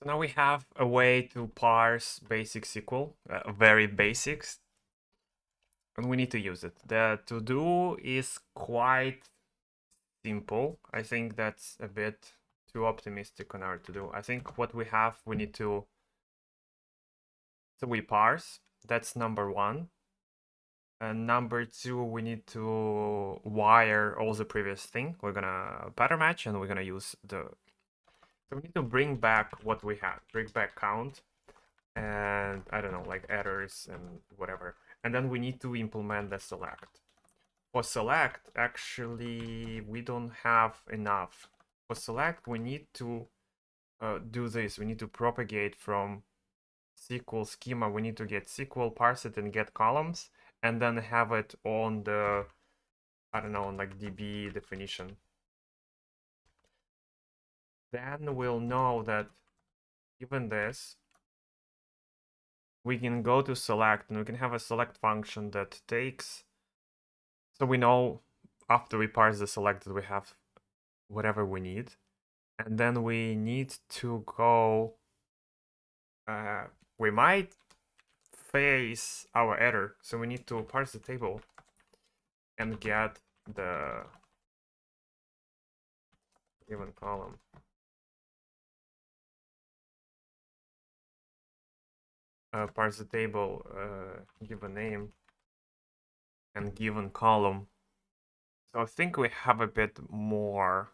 So now we have a way to parse basic SQL, very basics, and we need to use it. The to-do is quite simple. I think that's a bit too optimistic on our to-do. I think what we have, we need to, so we parse, that's number one. And number two, we need to wire all the previous thing. We're gonna pattern match and we're gonna use the, so we need to bring back what we had, bring back count, and I don't know, like errors and whatever. And then we need to implement the select. For select, actually, we don't have enough. For select, we need to do this. We need to propagate from SQL schema. We need to get SQL, parse it, and get columns, and then have it on the, I don't know, like DB definition. Then we'll know that given this, we can go to select, and we can have a select function that takes, so we know after we parse the select that we have whatever we need. And then we need to go, we might face our error. So we need to parse the table and get the given column. Parse the table, give a name, and given column. So I think we have a bit more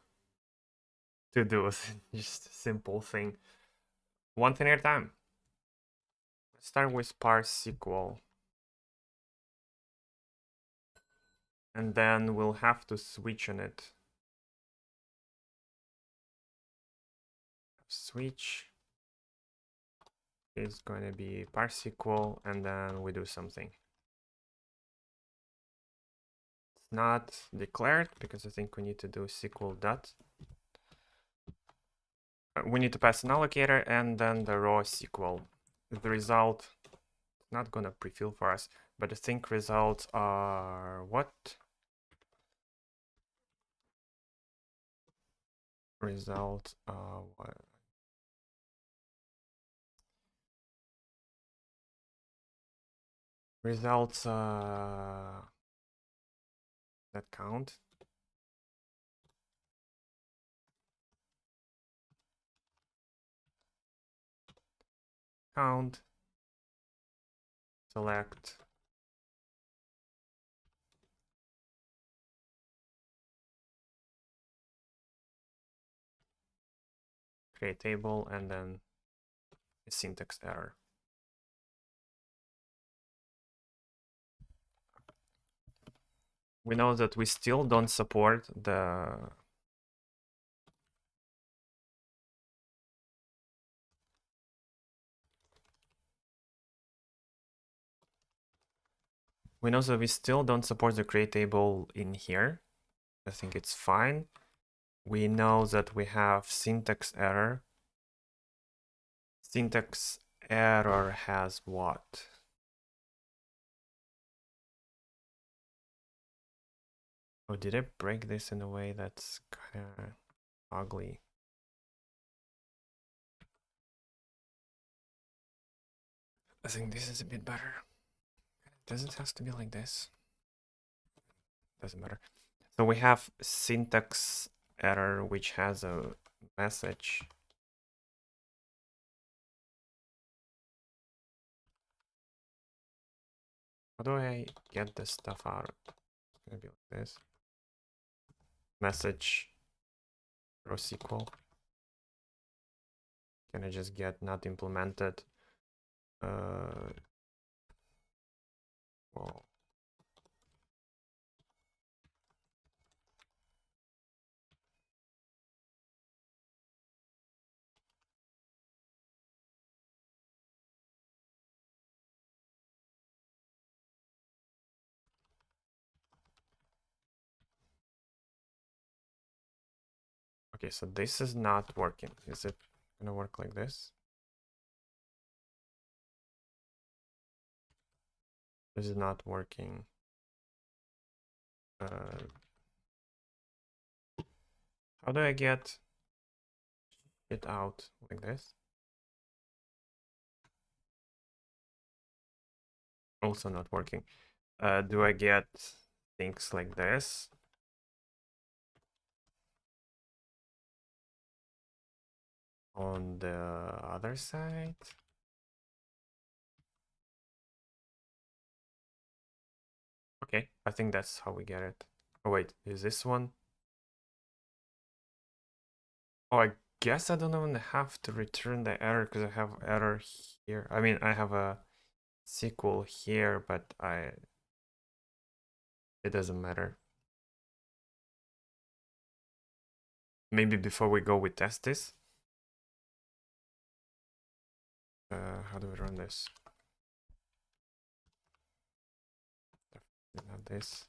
to do with just a simple thing. One thing at a time. Let's start with parse SQL. And then we'll have to switch on it. Switch is going to be parse SQL, and then we do something. It's not declared because I think we need to do SQL dot. We need to pass an allocator and then the raw SQL. The result is not going to prefill for us, but I think results are what? Results are what? Results that count. Count. Select. Create table, and then a syntax error. We know that we still don't support the create table in here. I think it's fine. We know that we have syntax error. Syntax error has what? Oh, did I break this in a way that's kind of ugly? I think this is a bit better. Does it have to be like this? Doesn't matter. So we have syntax error, which has a message. How do I get this stuff out? It's gonna be like this. Message row SQL. Can I just get not implemented? Well, okay, so this is not working. Is it gonna work like this? This is not working. How do I get it out like this? Also not working. Do I get things like this? On the other side? Okay, I think that's how we get it. Oh wait, is this one? Oh, I guess I don't even have to return the error because I have error here. I mean, I have a SQL here, but it doesn't matter. Maybe before we go, we test this. How do we run this? Not this.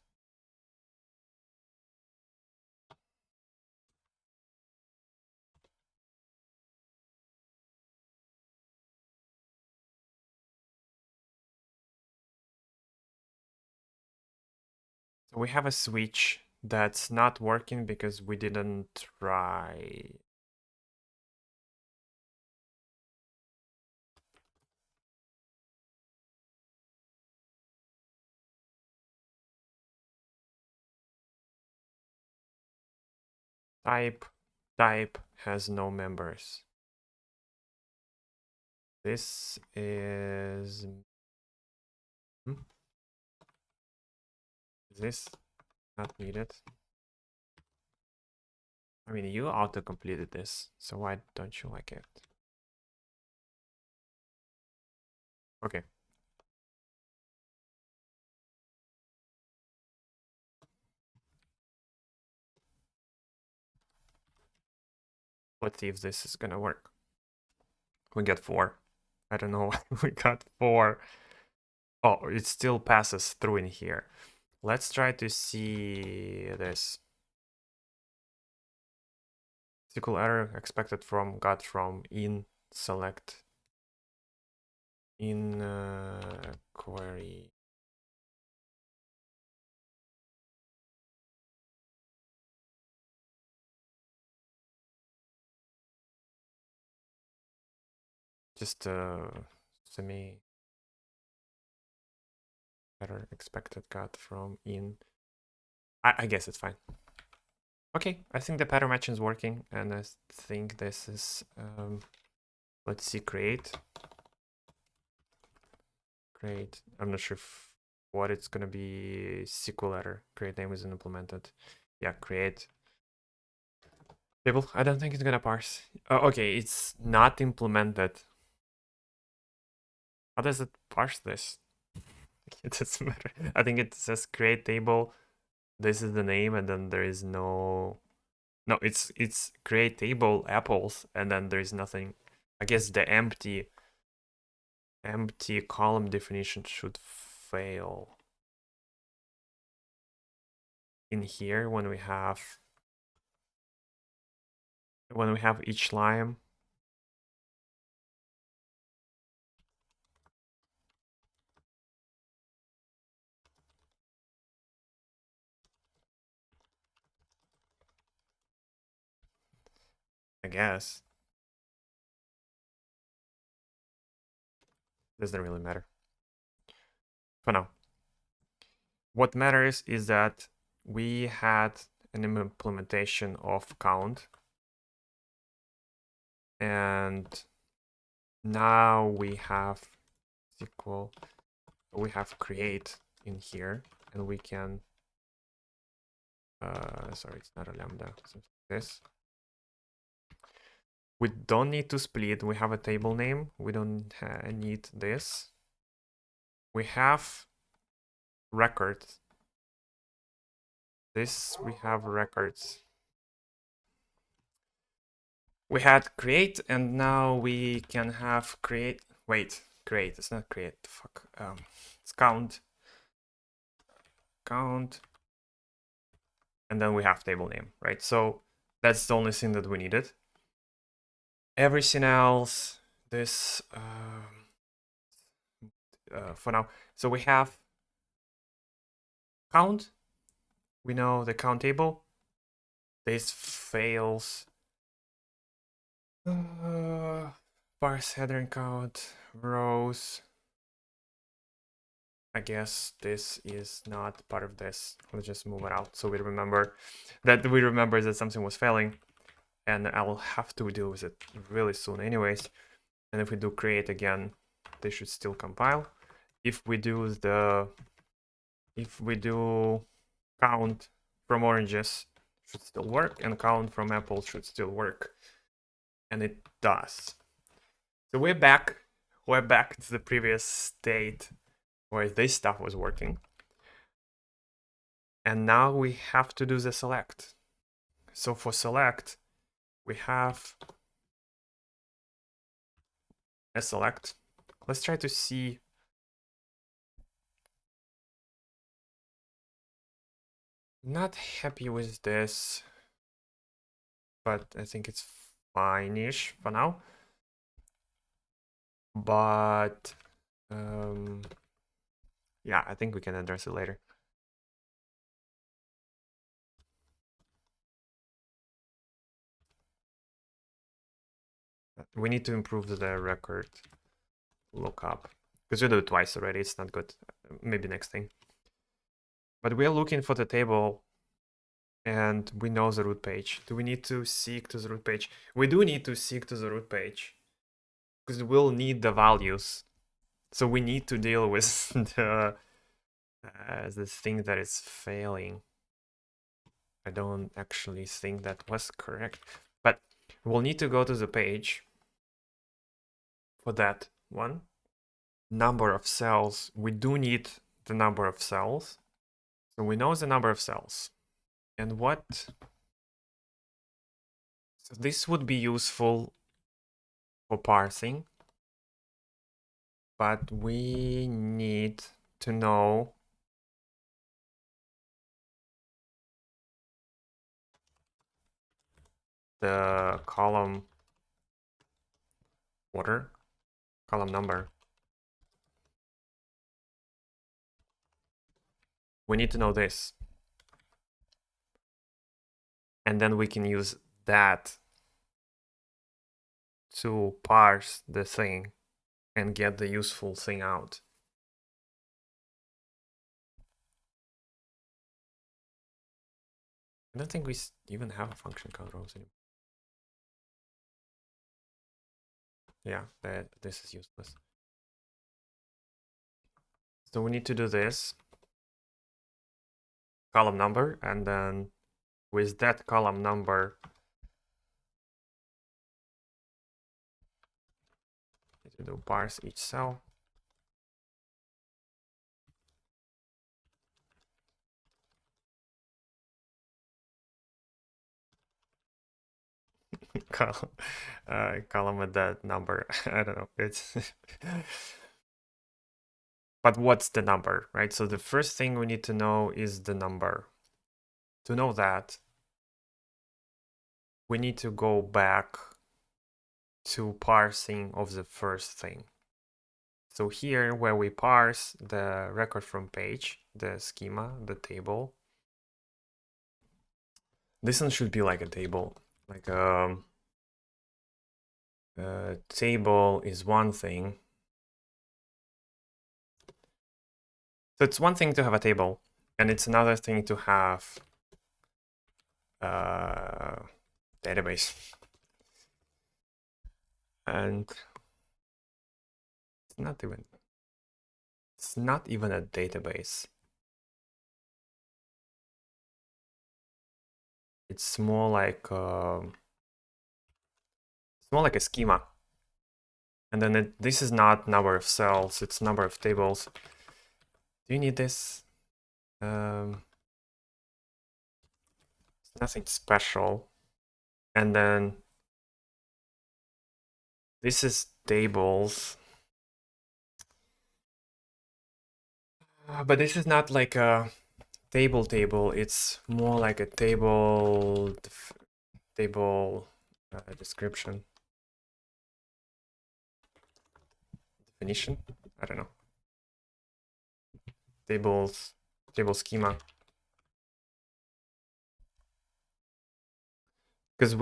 So we have a switch that's not working because we didn't try. Type has no members. This is this not needed? I mean, you auto-completed this, so why don't you like it? Okay. Let's see if this is gonna work. We got 4. I don't know why we got 4. Oh, it still passes through in here. Let's try to see this. SQL error expected from got from in select in query. Just semi error expected got from in. I guess it's fine. Okay, I think the pattern matching is working, and I think this is let's see, create. I'm not sure what it's gonna be. SQL error. Create name isn't implemented. Yeah, create table. I don't think it's gonna parse. Oh, okay, it's not implemented. How does it parse this? It doesn't matter. I think it says create table. This is the name, and then there is no. No, it's create table apples, and then there is nothing. I guess the empty column definition should fail in here when we have each line. I guess doesn't really matter for now. What matters is that we had an implementation of count, and now we have SQL, we have create in here, and we can sorry, it's not a lambda, something like this. We don't need to split. We have a table name. We don't need this. We have records. This we have records. We had create, and now we can have create. Wait, create. It's not create. Fuck. It's count. Count. And then we have table name, right? So that's the only thing that we needed. Everything else, this for now. So we have count. We know the count table. This fails. Parse header and count rows. I guess this is not part of this. Let's just move it out so we remember that something was failing, and I'll have to deal with it really soon anyways. And if we do create again, they should still compile. If we do count from oranges, should still work, and count from apples should still work, and it does. So we're back to the previous state where this stuff was working. And now we have to do the select. So for select, we have a select. Let's try to see. Not happy with this, but I think it's fine-ish for now. But yeah, I think we can address it later. We need to improve the record lookup because we do it twice already. It's not good. Maybe next thing. But we're looking for the table and we know the root page. Do we need to seek to the root page? We do need to seek to the root page because we'll need the values. So we need to deal with the this thing that is failing. I don't actually think that was correct, but we'll need to go to the page for that one. Number of cells. We do need the number of cells. So we know the number of cells. And what? So this would be useful for parsing, but we need to know the column order, column number. We need to know this. And then we can use that to parse the thing and get the useful thing out. I don't think we even have a function called rows anymore. Yeah, this is useless. So we need to do this column number, and then with that column number, need to do parse each cell. column with that number. I don't know. It's but what's the number, right? So the first thing we need to know is the number. To know that, we need to go back to parsing of the first thing. So here, where we parse the record from page, the schema, the table, this one should be like a table. Like a table is one thing. So it's one thing to have a table, and it's another thing to have a database. And it's not even a database. It's more like a schema. And then this is not number of cells, it's number of tables. Do you need this? It's nothing special. And then this is tables. But this is not like a table. It's more like a table description. Definition? I don't know. Table schema. Because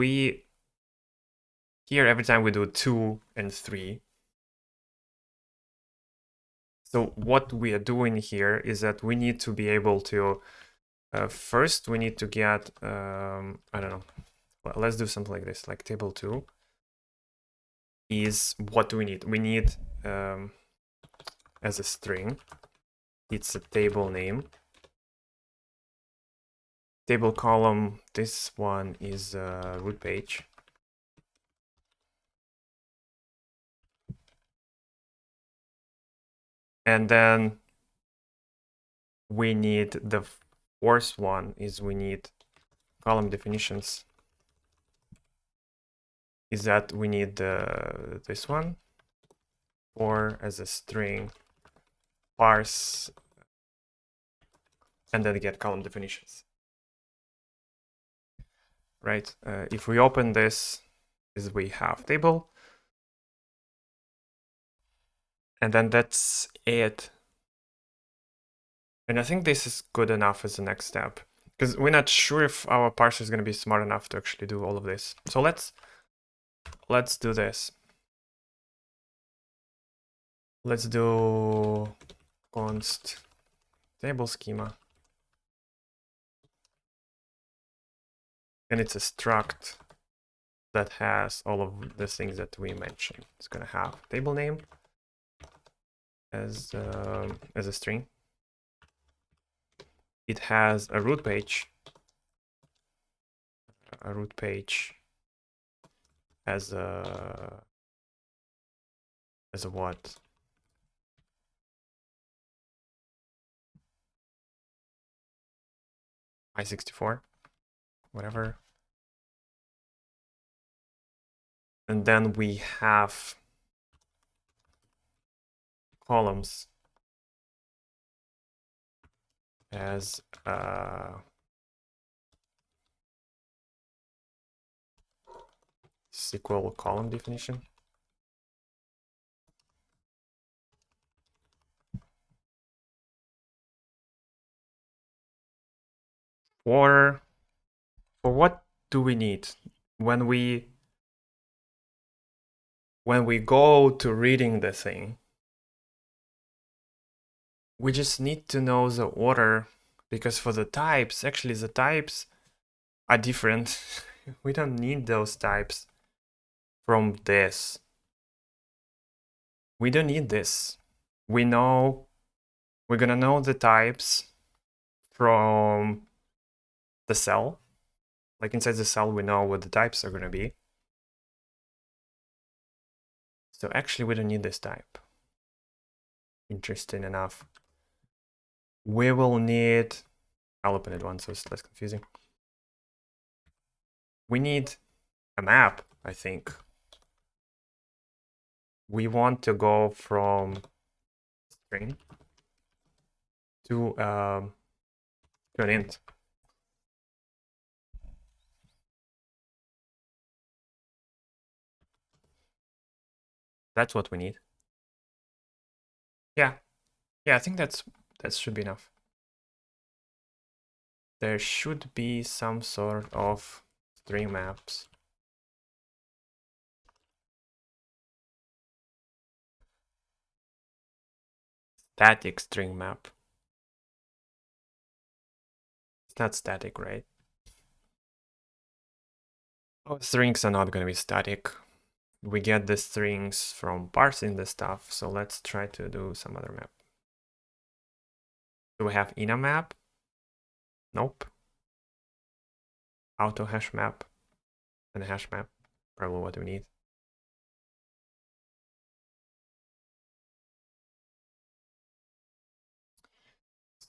here every time we do 2 and 3, So what we are doing here is that we need to be able to, first we need to get, I don't know, well, let's do something like this, like table2 is, what do we need? We need, as a string, it's a table name. Table column, this one is a root page. And then we need the fourth one is we need column definitions. Is that we need this one, or as a string parse, and then get column definitions. Right? If we open this, is we have table, and then that's it. And I think this is good enough as the next step, because we're not sure if our parser is going to be smart enough to actually do all of this. So let's do this. Let's do const table schema, and it's a struct that has all of the things that we mentioned. It's going to have table name as a string. It has a root page as a what? I64, whatever. And then we have columns as SQL column definition. For what do we need when we go to reading the thing? We just need to know the order, because for the types, actually the types are different. We don't need those types from this. We don't need this. We're gonna know the types from the cell. Like inside the cell, we know what the types are gonna be. So actually we don't need this type. Interesting enough. We will need, I'll open it once so it's less confusing. We need a map, I think. We want to go from string to an int. That's what we need. Yeah, I think that should be enough. There should be some sort of string maps. Static string map. It's not static, right? Oh, strings are not going to be static. We get the strings from parsing the stuff, so let's try to do some other map. Do we have in a map? Nope. Auto hash map and a hash map, probably what we need.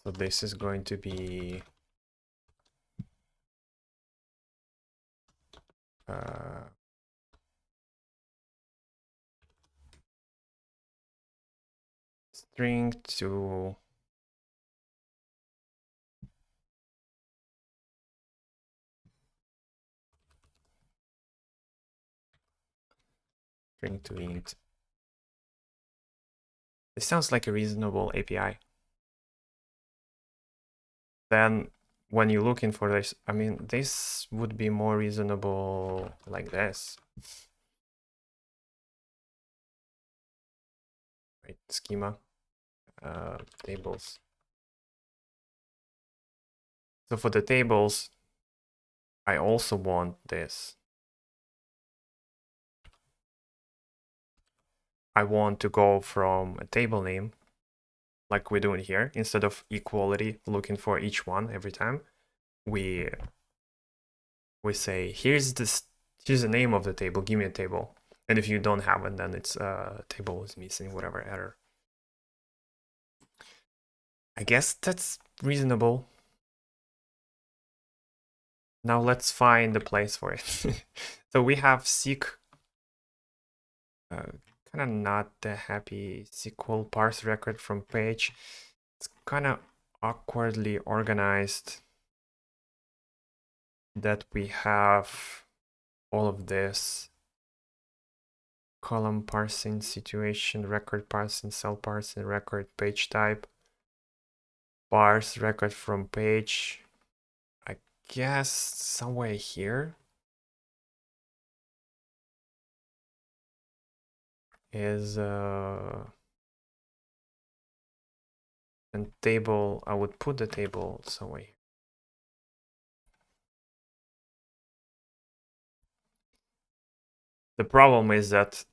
So this is going to be string to int. This sounds like a reasonable API. Then when you're looking for this, I mean, this would be more reasonable like this. Right, schema. tables. So for the tables, I also want this. I want to go from a table name, like we're doing here, instead of equality, looking for each one every time. We say, here's the name of the table, give me a table. And if you don't have it, then it's table is missing, whatever error. I guess that's reasonable. Now let's find the place for it. So we have seek, kind of not the happy SQL parse record from page. It's kind of awkwardly organized that we have all of this column parsing, situation, record parsing, cell parsing, record, page type, parse record from page. I guess somewhere here is and table. I would put the table somewhere. The problem is that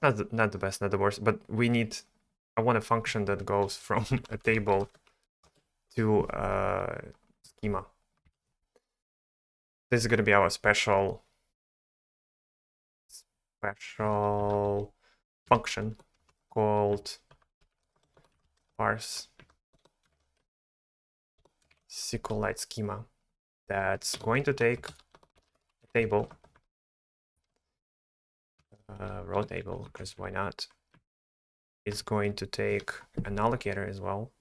it's not the best, not the worst, but I want a function that goes from a table to schema. This is going to be our special function called parse sqlite schema that's going to take a table, row table, because why not? It's going to take an allocator as well,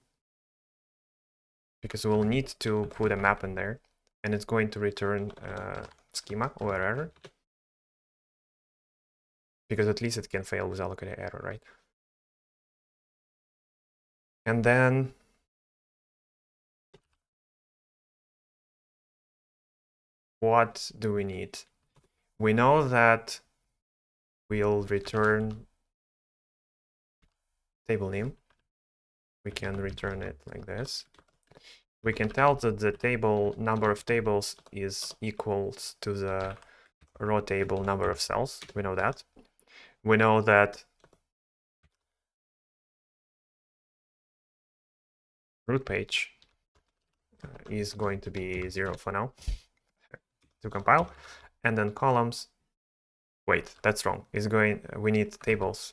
because we'll need to put a map in there, and it's going to return schema or error, because at least it can fail with allocator error, right? And then what do we need? We know that we'll return table name. We can return it like this. We can tell that the table number of tables is equals to the row table number of cells. We know that. We know that root page is going to be 0 for now to compile. And then columns, wait, that's wrong. We need tables.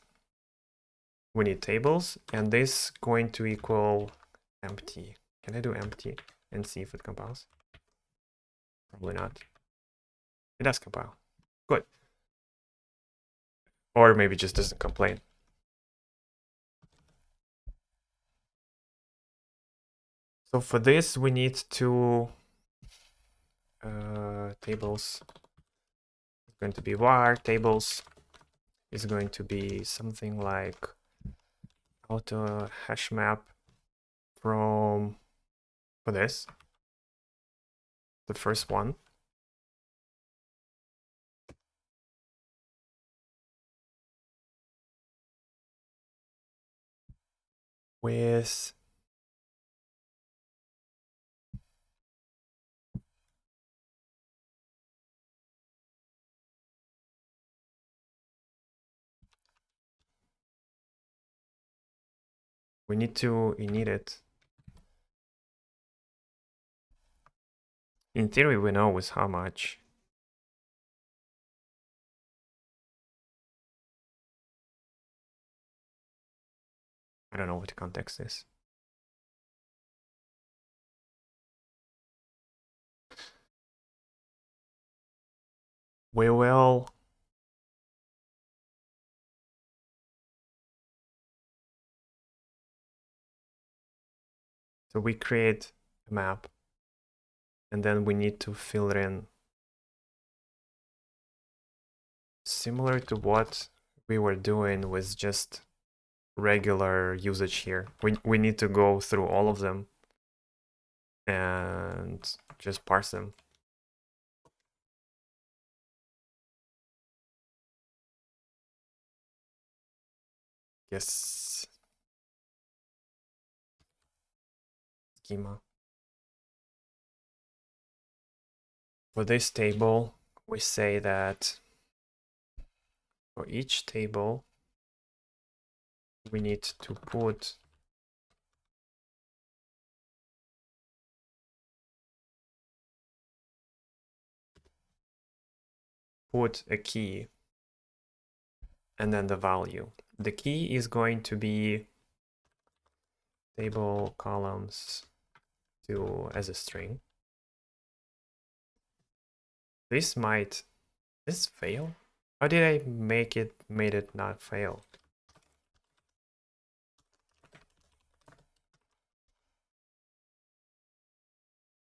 We need tables, and this going to equal empty. Can I do empty and see if it compiles? Probably not. It does compile. Good. Or maybe just doesn't complain. So for this, we need two tables. It's going to be var tables. Is going to be something like auto hash map for this, the first one. With we need to init it. In theory, we know with how much. I don't know what the context is. We will so we create a map, and then we need to fill it in similar to what we were doing with just regular usage here. We need to go through all of them and just parse them. Yes. schema. For this table, we say that for each table, we need to put a key and then the value. The key is going to be table columns to as a string. This fail? How did I made it not fail?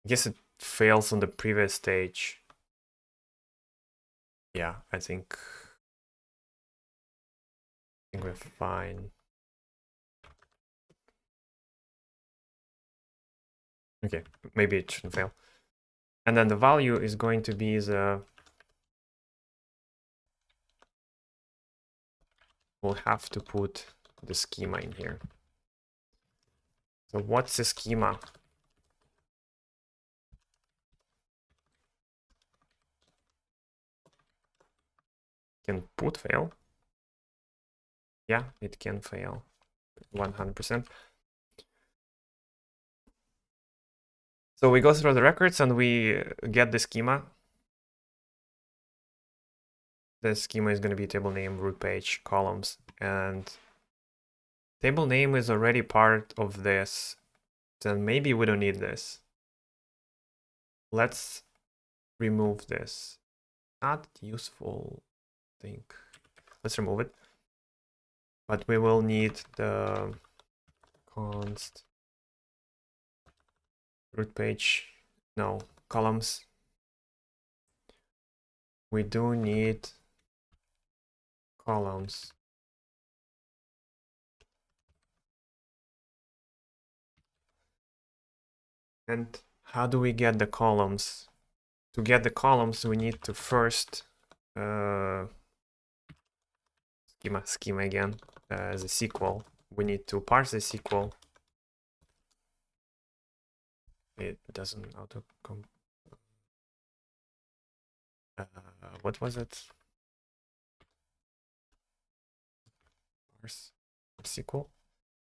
I guess it fails on the previous stage. Yeah, I think we're fine. Okay, maybe it shouldn't fail. And then the value is going to be the... We'll have to put the schema in here. So what's the schema? Can put fail? Yeah, it can fail 100%. So we go through the records and we get the schema. The schema is going to be table name, root page, columns, and table name is already part of this. Then maybe we don't need this. Let's remove this. Not useful, I think. Let's remove it. But we will need the const root page. No, columns. We do need columns. And how do we get the columns? To get the columns, we need to first schema again as a SQL. We need to parse the SQL. It doesn't auto what was it? Parse SQL?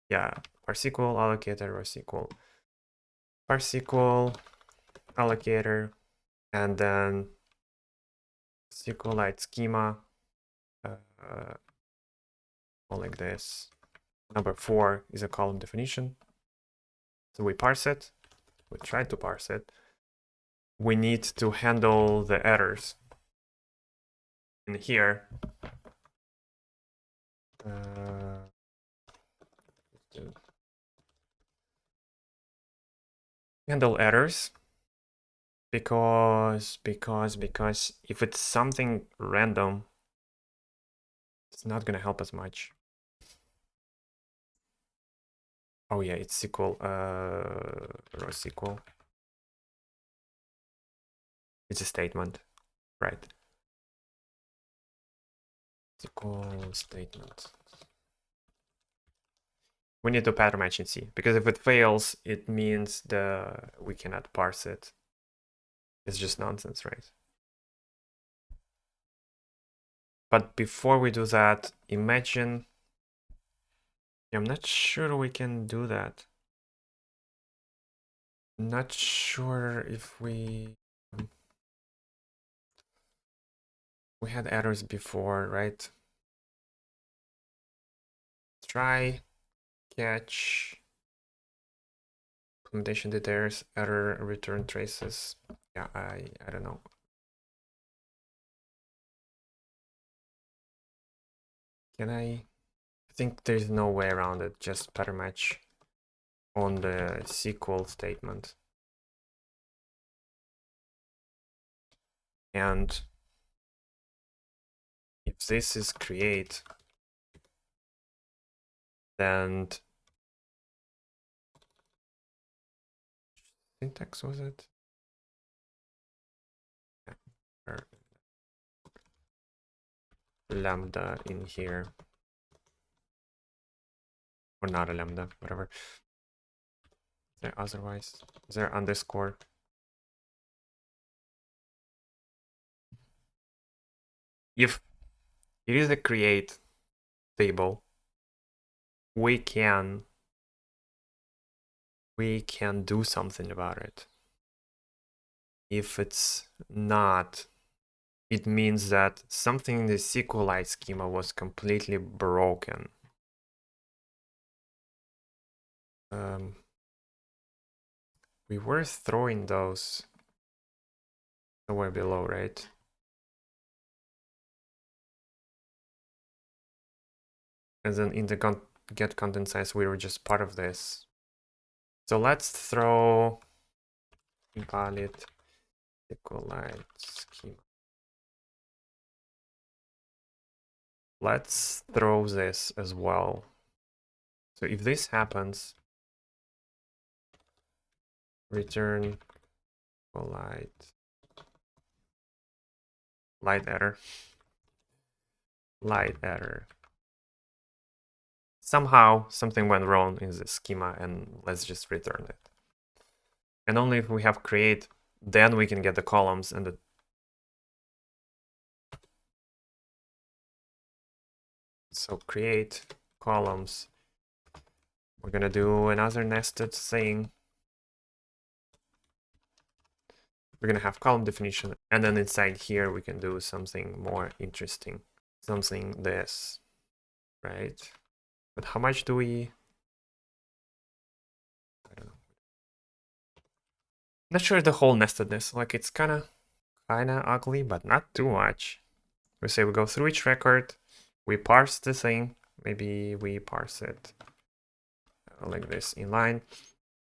Yeah, parse SQL allocator or SQL. Parse SQL allocator, and then sqlite schema, like this. Number 4 is a column definition. So we parse it. We try to parse it. We need to handle the errors. In here, handle errors because if it's something random, it's not going to help us much. Oh yeah, it's SQL, raw SQL. It's a statement, right? SQL statement. We need to pattern match in C, because if it fails, it means we cannot parse it. It's just nonsense, right? But before we do that, imagine... I'm not sure we can do that. Not sure if we had errors before, right? Try catch implementation details, error, return traces. Yeah, I don't know. Can I think there's no way around it, just pattern match on the SQL statement. And if this is create, then syntax was it? Yeah. Lambda in here. Or not a lambda, whatever. there otherwise? Is there underscore? If it is a create table, we can do something about it. If it's not, it means that something in the SQLite schema was completely broken. We were throwing those somewhere below, right? And then in the get content size, we were just part of this. So let's throw invalid SQLite schema. Let's throw this as well. So if this happens, return SQLite light error. Light error. Somehow something went wrong in the schema, and let's just return it. And only if we have create, then we can get the columns and the so create columns. We're gonna do another nested thing. We're gonna have column definition, and then inside here we can do something more interesting. Something this, right? But how much do we? I don't know. Not sure the whole nestedness. Like it's kind of ugly, but not too much. We say we go through each record, we parse the thing. Maybe we parse it like this inline.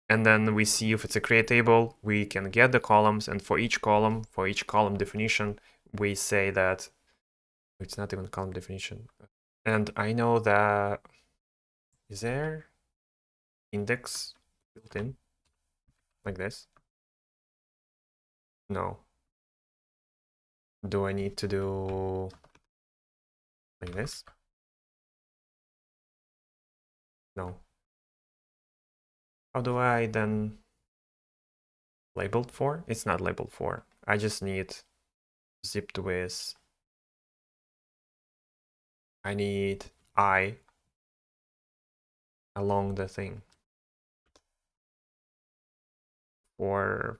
And then we see if it's a create table, we can get the columns. And for each column definition, we say that it's not even column definition. And I know that, is there index built in like this? No. Do I need to do like this? No. How do I then labeled for? It's not labeled for. I just need zipped with. I need I along the thing. For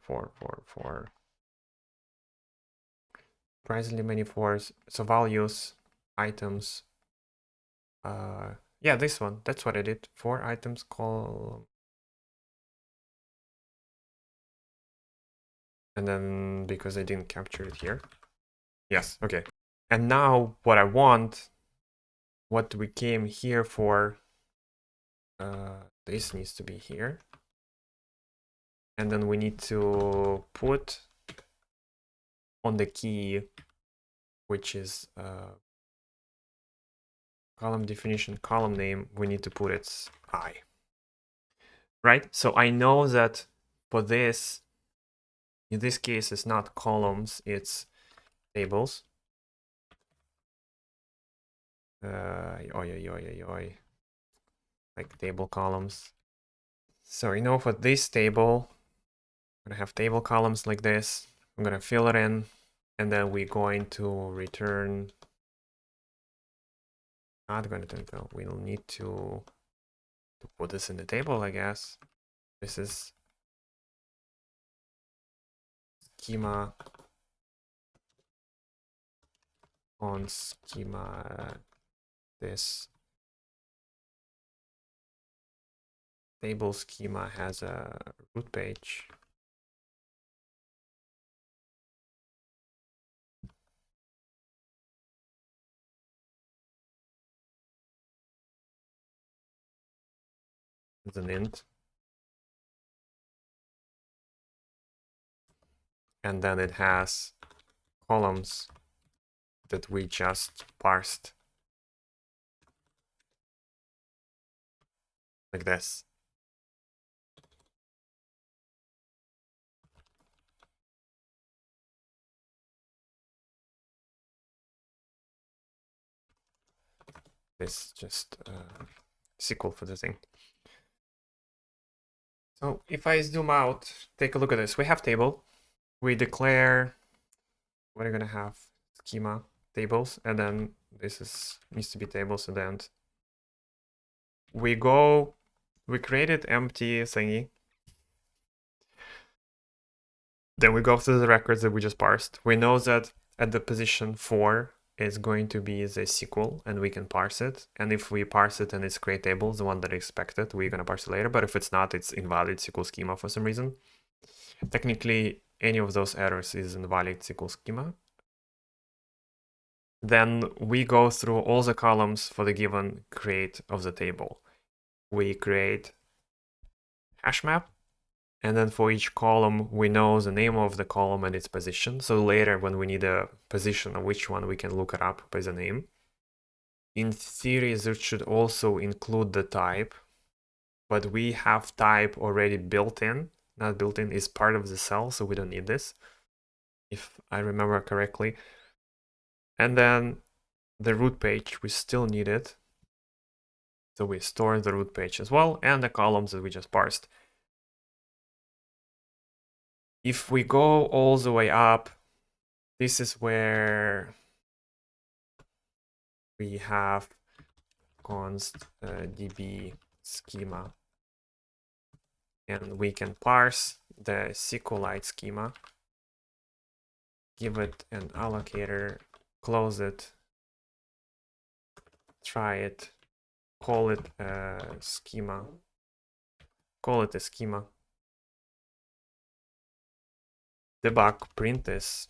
surprisingly many fours. So values, items. Yeah, this one. That's what I did. 4 items column. And then because I didn't capture it here. Yes, okay. And now what I want, what we came here for, this needs to be here. And then we need to put on the key, which is column definition, column name, we need to put its I. Right? So I know that for this, in this case, it's not columns, it's tables. Like table columns. So you know, for this table, I'm gonna have table columns like this. I'm gonna fill it in, and then we're going to return. Not going to tell. We'll need to put this in the table, I guess. This is schema on schema. This table schema has a root page. It's an int. And then it has columns that we just parsed. Like this. This just SQL for the thing. So if I zoom out, take a look at this. We have table. We declare what are gonna have schema tables, and then this needs to be tables at the end. We created empty thingy. Then we go through the records that we just parsed. We know that at the position 4 is going to be the SQL, and we can parse it. And if we parse it and it's create tables, the one that I expected, we're gonna parse it later. But if it's not, it's invalid SQL schema for some reason. Technically, any of those errors is invalid SQL schema. Then we go through all the columns for the given create of the table. We create HashMap, and then for each column, we know the name of the column and its position. So later, when we need a position of which one, we can look it up by the name. In theory, this should also include the type, but we have type already built in. Not built in, is part of the cell, so we don't need this, if I remember correctly. And then the root page, we still need it. So we store the root page as well, and the columns that we just parsed. If we go all the way up, this is where we have const db schema, and we can parse the sqlite schema, give it an allocator, close it, try it, call it a schema, debug, print this.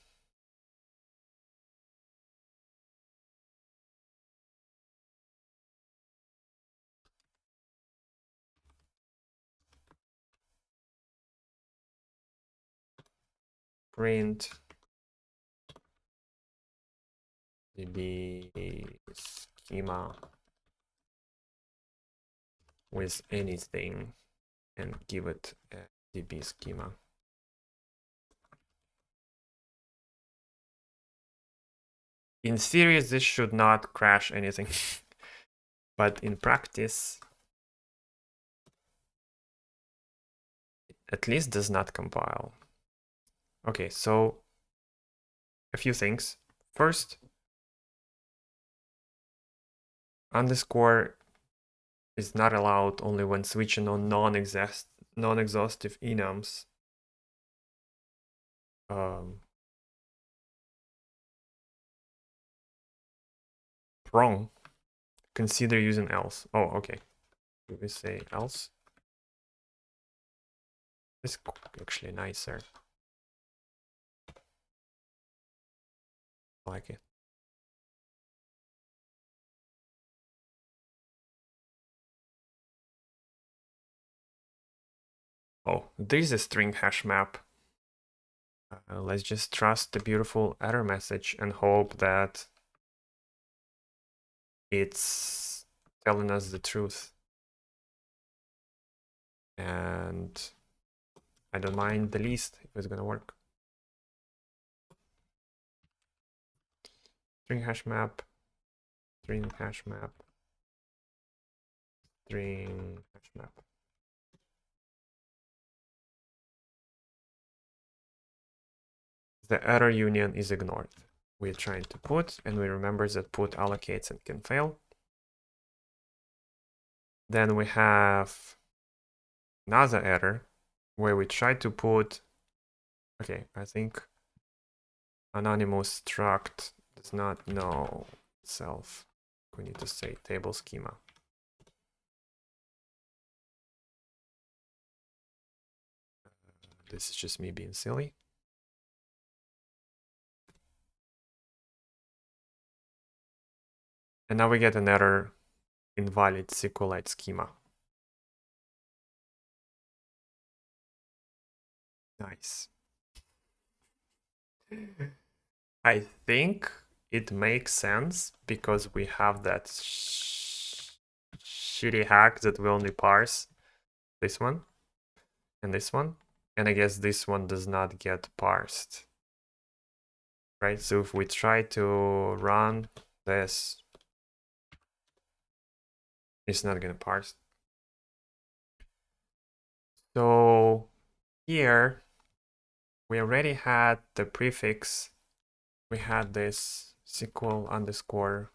Print db schema with anything and give it a db schema. In theory, this should not crash anything, but in practice, it at least does not compile. Okay, so a few things. First, underscore is not allowed only when switching on non-exhaustive enums. Wrong. Consider using else. Oh, okay. Do we say else? It's actually nicer. I like it. Oh, there's a string hash map. Let's just trust the beautiful error message and hope that it's telling us the truth. And I don't mind the least if it's gonna work. String hash map, string hash map, string hash map. The error union is ignored. We're trying to put, and we remember that put allocates and can fail. Then we have another error where we try to put, okay, I think anonymous struct does not know itself. We need to say table schema. This is just me being silly. And now we get an error, invalid SQLite schema. Nice. I think it makes sense because we have that shitty hack that we only parse this one and this one. And I guess this one does not get parsed. Right? So if we try to run this, it's not gonna parse. So here we already had the prefix. We had this SQL underscore,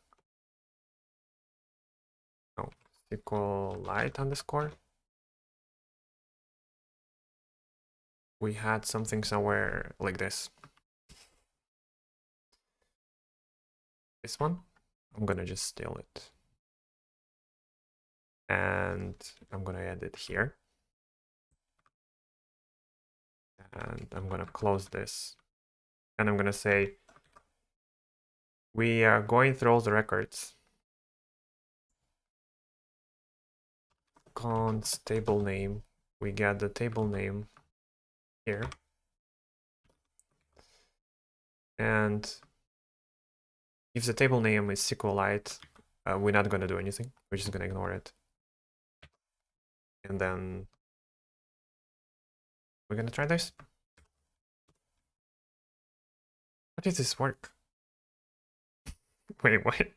no, sqlite underscore. We had something somewhere like this. This one, I'm gonna just steal it. And I'm gonna add it here. And I'm gonna close this. And I'm gonna say, we are going through all the records. Const table name. We get the table name here. And if the table name is SQLite, we're not gonna do anything. We're just gonna ignore it. And then we're gonna try this. How did this work? Wait, what?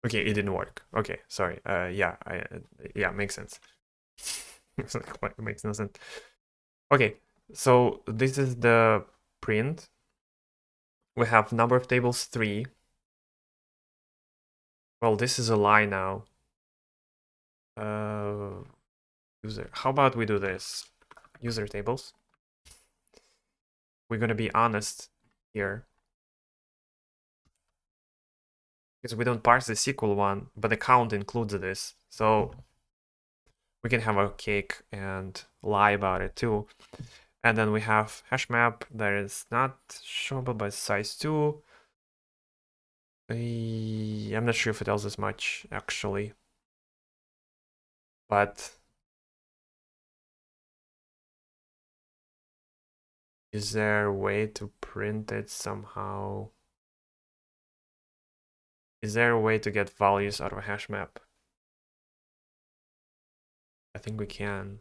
Okay, it didn't work. Okay, sorry. Yeah, yeah, makes sense. It's like, what? It makes no sense. Okay, so this is the print. We have number of tables 3. Well, this is a lie now. User. How about we do this? User tables. We're gonna be honest here. Because we don't parse the SQL one, but the count includes this. So we can have a cake and lie about it too. And then we have HashMap that is not showable by size 2. I'm not sure if it tells us much actually. But is there a way to print it somehow? Is there a way to get values out of a HashMap? I think we can.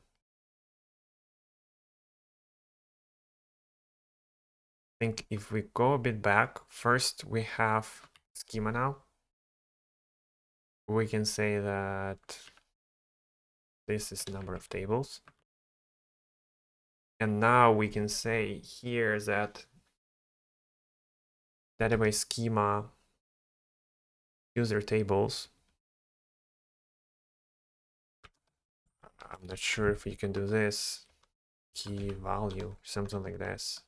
I think if we go a bit back, first we have schema now. We can say that this is number of tables. And now we can say here that database schema user tables. I'm not sure if we can do this. Key value, something like this.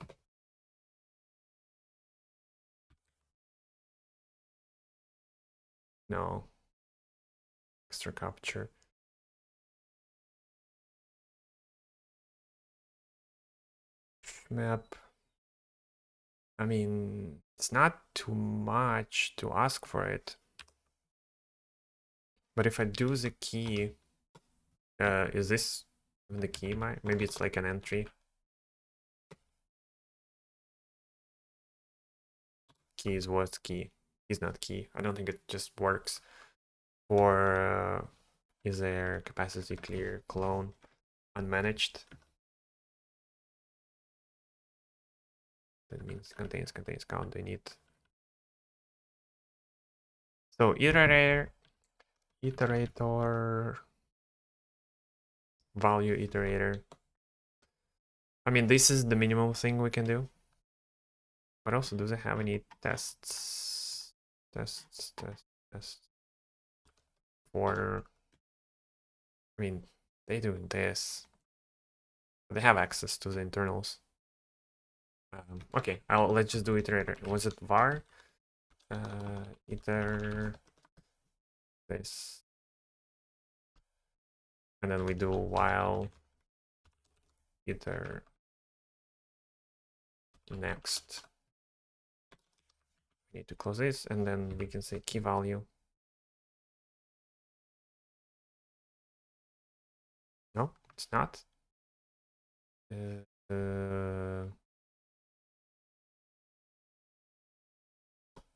No. Extra capture. Map. I mean, it's not too much to ask for it. But if I do the key, is this the key? Maybe it's like an entry. Key is what's key? Is not key. I don't think it just works. Or is there capacity clear clone unmanaged? That means contains count init. So iterator, value iterator. I mean, this is the minimum thing we can do. But also, does it have any tests? Tests for, I mean, they do this. They have access to the internals. Okay, let's just do iterator. Was it var? Iter this. And then we do while iter next. We need to close this, and then we can say key value. No, it's not.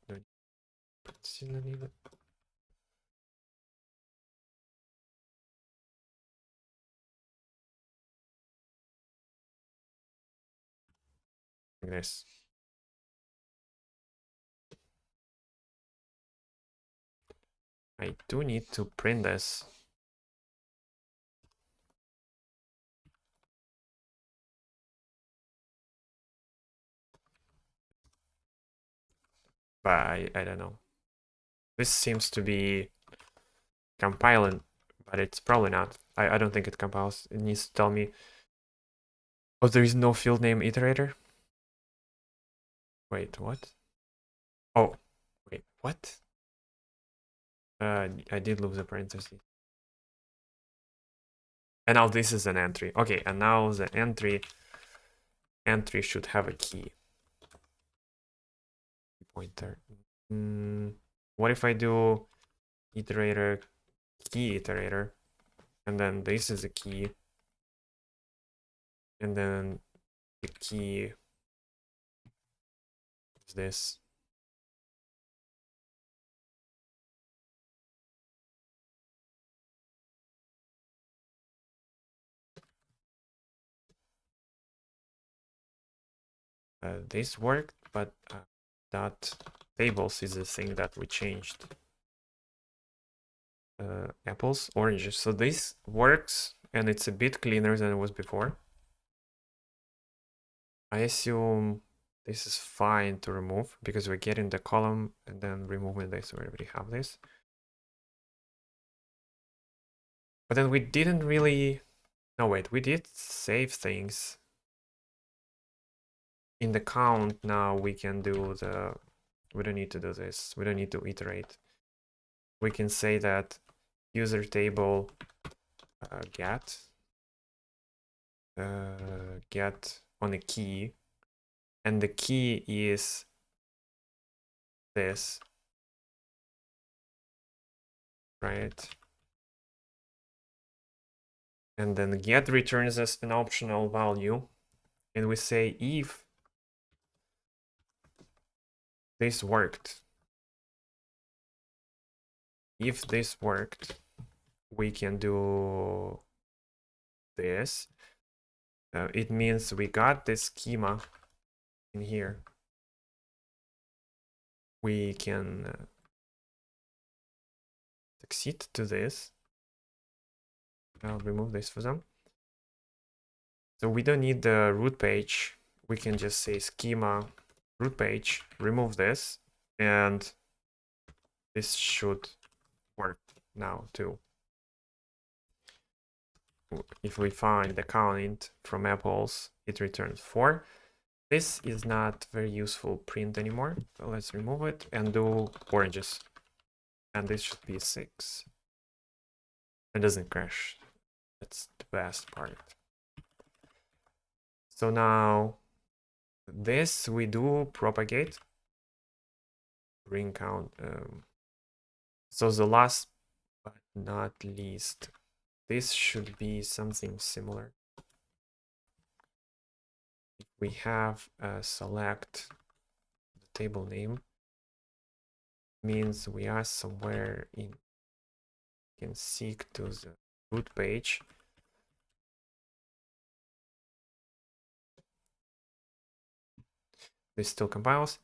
Like this. I do need to print this. but I don't know. This seems to be compiling, but it's probably not. I don't think it compiles. It needs to tell me. Oh, there is no field name iterator? Wait, what? Oh, wait, what? I did lose the parentheses. And now this is an entry. Okay, and now the entry should have a key. Pointer. What if I do iterator, key iterator, and then this is a key, and then the key is this. This worked, but that tables is the thing that we changed. Apples, oranges. So this works, and it's a bit cleaner than it was before. I assume this is fine to remove because we're getting the column and then removing this. We already have this. But then we didn't really... No, wait, we did save things. In the count now we can do the... We don't need to do this. We don't need to iterate. We can say that user table get on a key, and the key is this, right? And then get returns as an optional value, and we say if this worked. If this worked, we can do this. It means we got this schema in here. We can succeed to this. I'll remove this for them. So we don't need the root page. We can just say schema root page, remove this, and this should work now too. If we find the count from apples, it returns 4. This is not very useful print anymore. So let's remove it and do oranges. And this should be 6. It doesn't crash. That's the best part. So now this we do propagate. Ring count. So the last but not least, this should be something similar. If we have select the table name, means we are somewhere in, can seek to the root page. This still compiles.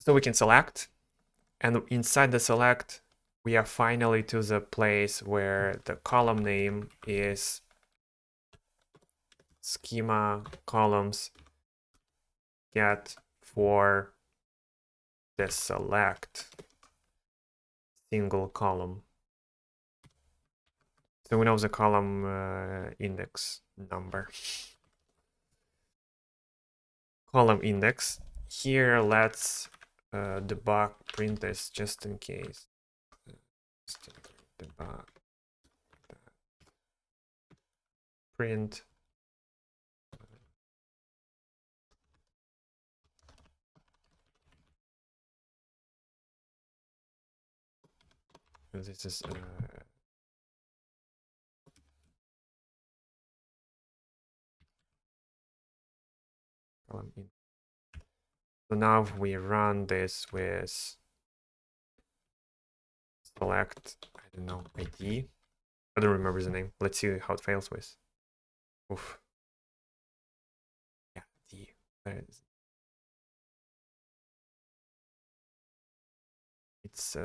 So we can select, and inside the select, we are finally to the place where the column name is schema columns get for the select single column. So we know the column index number. Column index. Here, let's debug print this just in case. Debug print this is column in. So now if we run this with select, I don't know, ID. I don't remember the name. Let's see how it fails with. Oof. Yeah, D. There it is. It's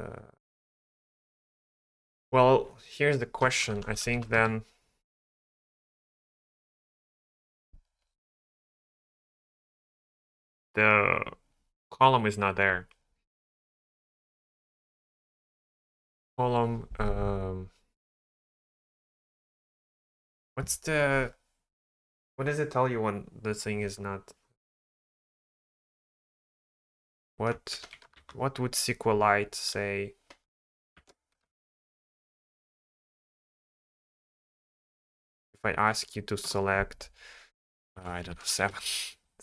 well, here's the question. I think then the column is not there. Column, what does it tell you when the thing is not? What would SQLite say? If I ask you to select, I don't know, 7,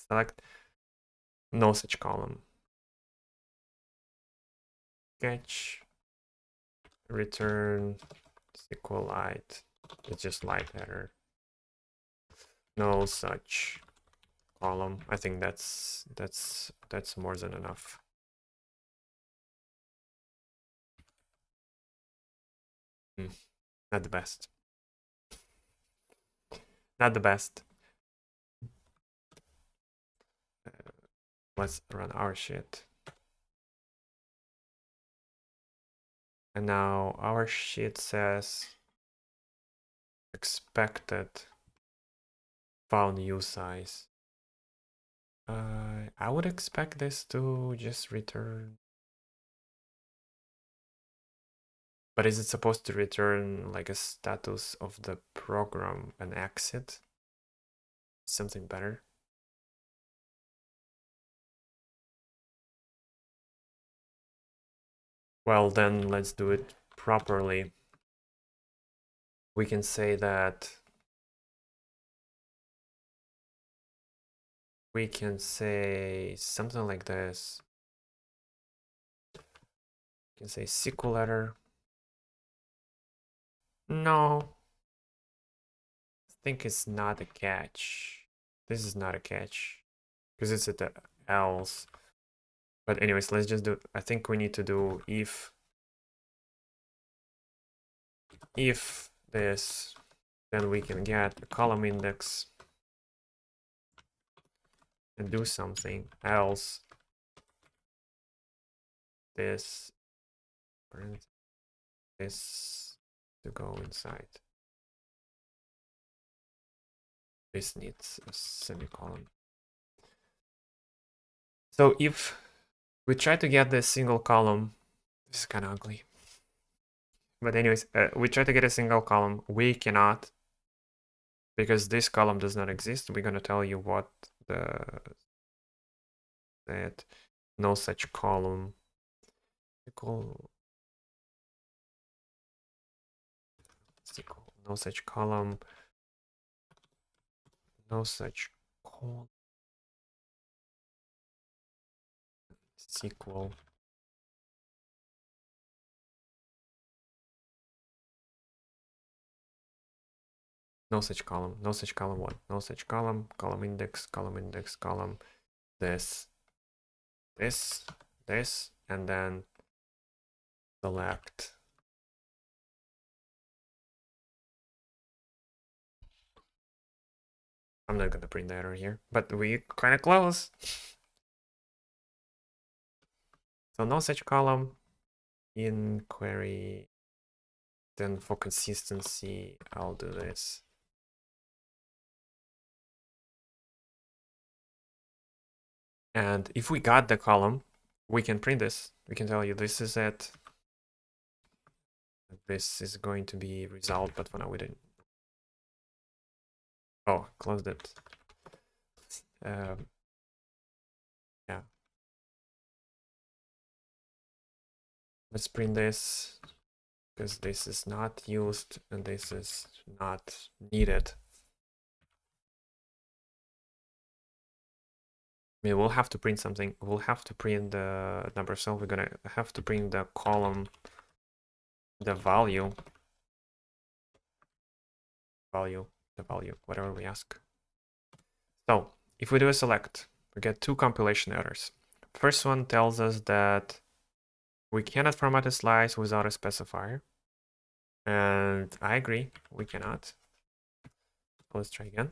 select no such column. Catch, return SQLite. It's just light error. No such column. I think that's more than enough. Not the best. Not the best. Let's run our shit. And now our shit says expected found U size. I would expect this to just return. But is it supposed to return like a status of the program and exit? Something better? Well, then let's do it properly. We can say that we can say something like this. We can say SQL letter. No. I think it's not a catch. This is not a catch. Because it's at the else. But anyways, let's just do, I think we need to do if this, then we can get a column index and do something else. This to go inside. This needs a semicolon. So if we try to get this single column, this is kind of ugly. But anyways, we try to get a single column. We cannot, because this column does not exist. We're going to tell you what that no such column. No such column. No such column. SQL. No such column. No such column. What? No such column. Column index. Column index. Column. This, and then select. I'm not gonna print the error here, but we kind of close. So no such column in query. Then for consistency, I'll do this. And if we got the column, we can print this. We can tell you this is it. This is going to be result, but for now we didn't. Oh, closed it. Yeah. Let's print this, because this is not used and this is not needed. I mean, we'll have to print something. We'll have to print the number of cells. We're gonna have to print the column, the value, whatever we ask. So if we do a select, we get 2 compilation errors. First one tells us that we cannot format a slice without a specifier. And I agree, we cannot. Let's try again.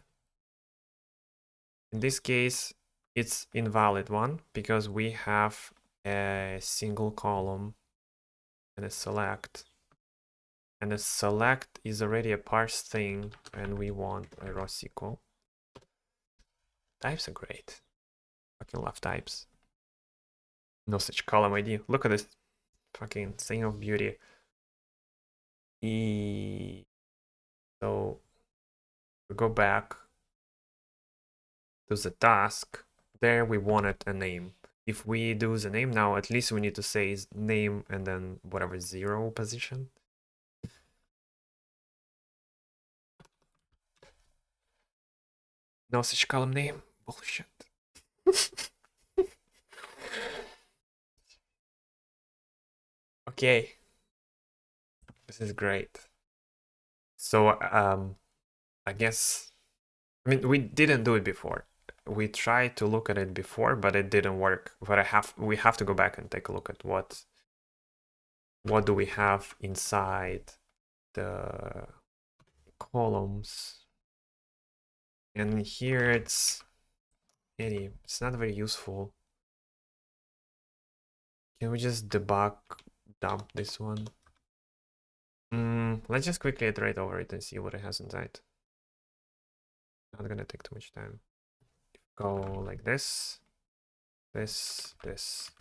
In this case, it's invalid one because we have a single column and a select. And a select is already a parse thing, and we want a raw SQL. Types are great. Fucking love types. No such column ID. Look at this fucking thing of beauty. So we go back to the task. There we wanted a name. If we do the name now, at least we need to say name and then whatever 0 position. No such column name. Bullshit. Okay. This is great. So I guess, I mean, we didn't do it before. We tried to look at it before, but it didn't work. But we have to go back and take a look at what do we have inside the columns. And here it's not very useful. Can we just debug dump this one? Let's just quickly iterate over it and see what it has inside. Not gonna take too much time. Go like this. This. This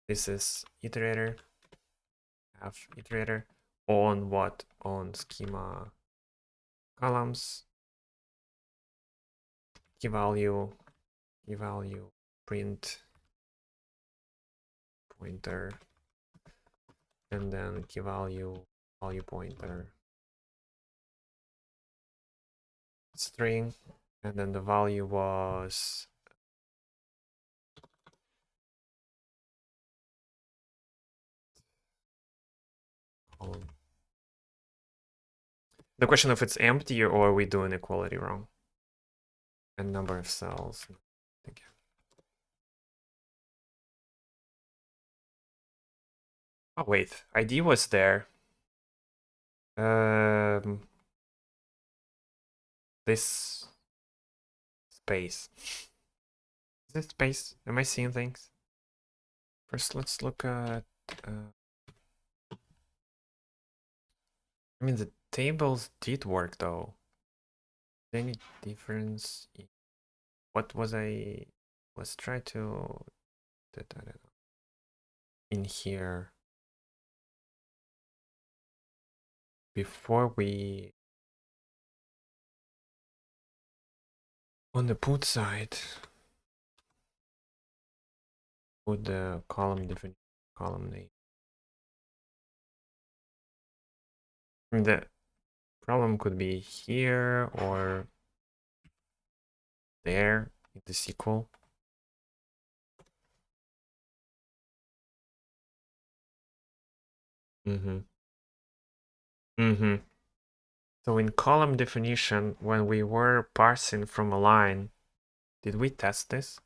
is iterator. Have iterator on what? On schema columns. Key value, print pointer, and then key value pointer string, and then the value was column. The question if it's empty or are we doing equality wrong? And number of cells. Again. Oh wait, ID was there. This space. Is this space? Am I seeing things? First, let's look at. I mean, the tables did work though. Any difference? What was I? Let's try to. I don't know. In here. Before we. On the put side. Put the column different column name. I mean, the problem could be here or there in the SQL. So in column definition, when we were parsing from a line, did we test this?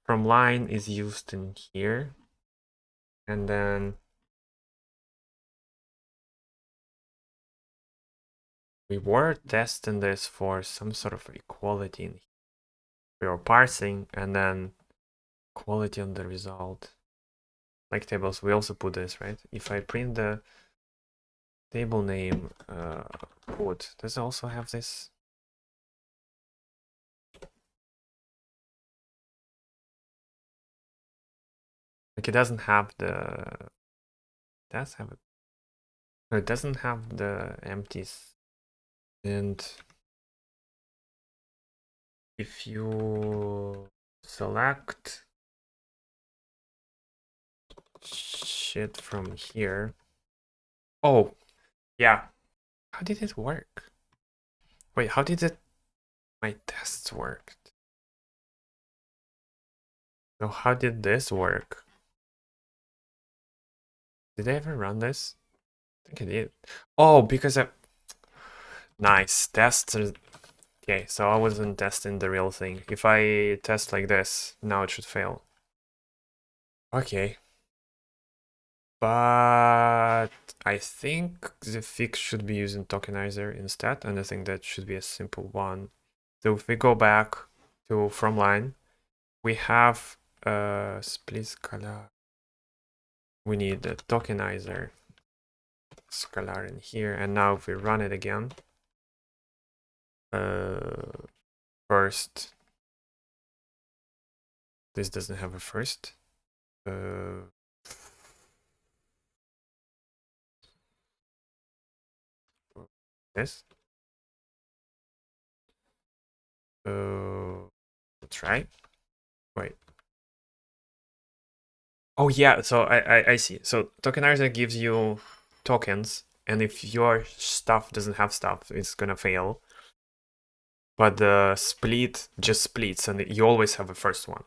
From line is used in here. And then we were testing this for some sort of equality in here. We were parsing and then quality on the result. Like tables, we also put this, right? If I print the table name put, does it also have this? Like it doesn't have the, it does have it. No, it doesn't have the empties. And if you select shit from here. Oh, yeah. How did it work? Wait, how did it? My tests worked. So how did this work? Did I ever run this? I think I did. Oh, because I... Nice. Tests are... Okay, so I wasn't testing the real thing. If I test like this, now it should fail. Okay. But I think the fix should be using tokenizer instead, and I think that should be a simple one. So if we go back to from line, we have split color. We need a tokenizer scalar in here, and now if we run it again, first, this doesn't have a first. This. Let's try. Wait. Oh yeah, so I see. So tokenizer gives you tokens, and if your stuff doesn't have stuff, it's gonna fail. But the split just splits, and you always have a first one.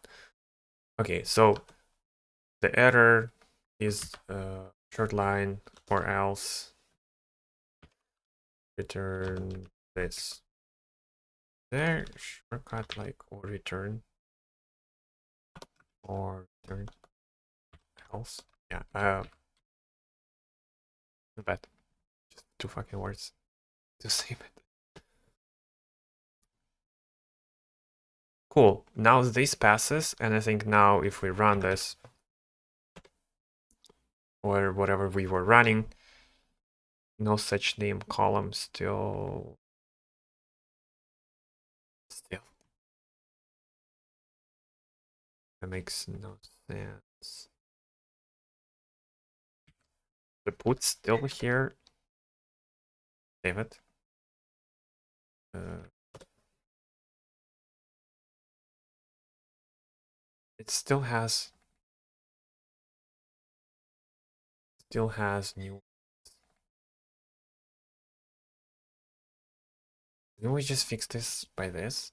Okay, so the error is short line or else return this. There, shortcut like or return else. Yeah, not bad. Just 2 fucking words to save it. Cool. Now this passes, and I think now if we run this or whatever we were running, no such name column still. That makes no sense. The put still here. Save it. It still has new. Can we just fix this by this?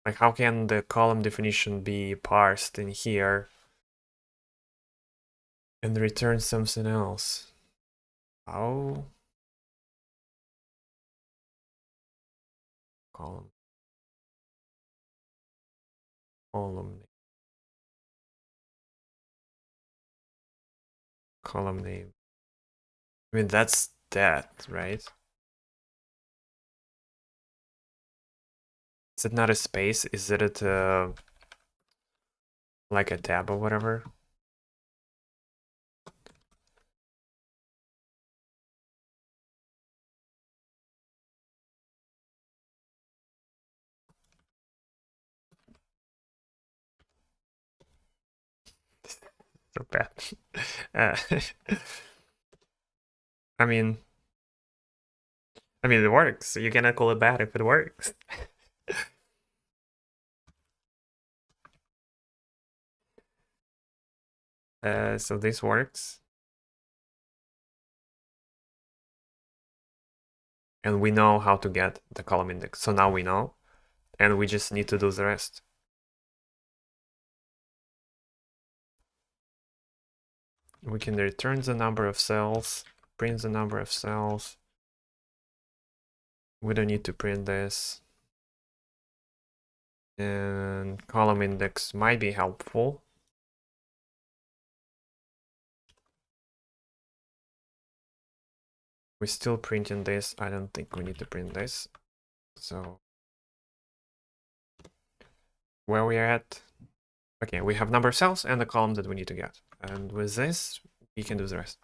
Like, how can the column definition be parsed in here and return something else? How? Column name. I mean, that's that, right? Is it not a space? Is it like a tab or whatever? So bad. I mean, it works. You cannot call it bad if it works. So this works. And we know how to get the column index. So now we know, and we just need to do the rest. We can return the number of cells, print the number of cells. We don't need to print this. And column index might be helpful. We're still printing this. I don't think we need to print this. So where we are at? Okay, we have number of cells and the column that we need to get. And with this, we can do the rest.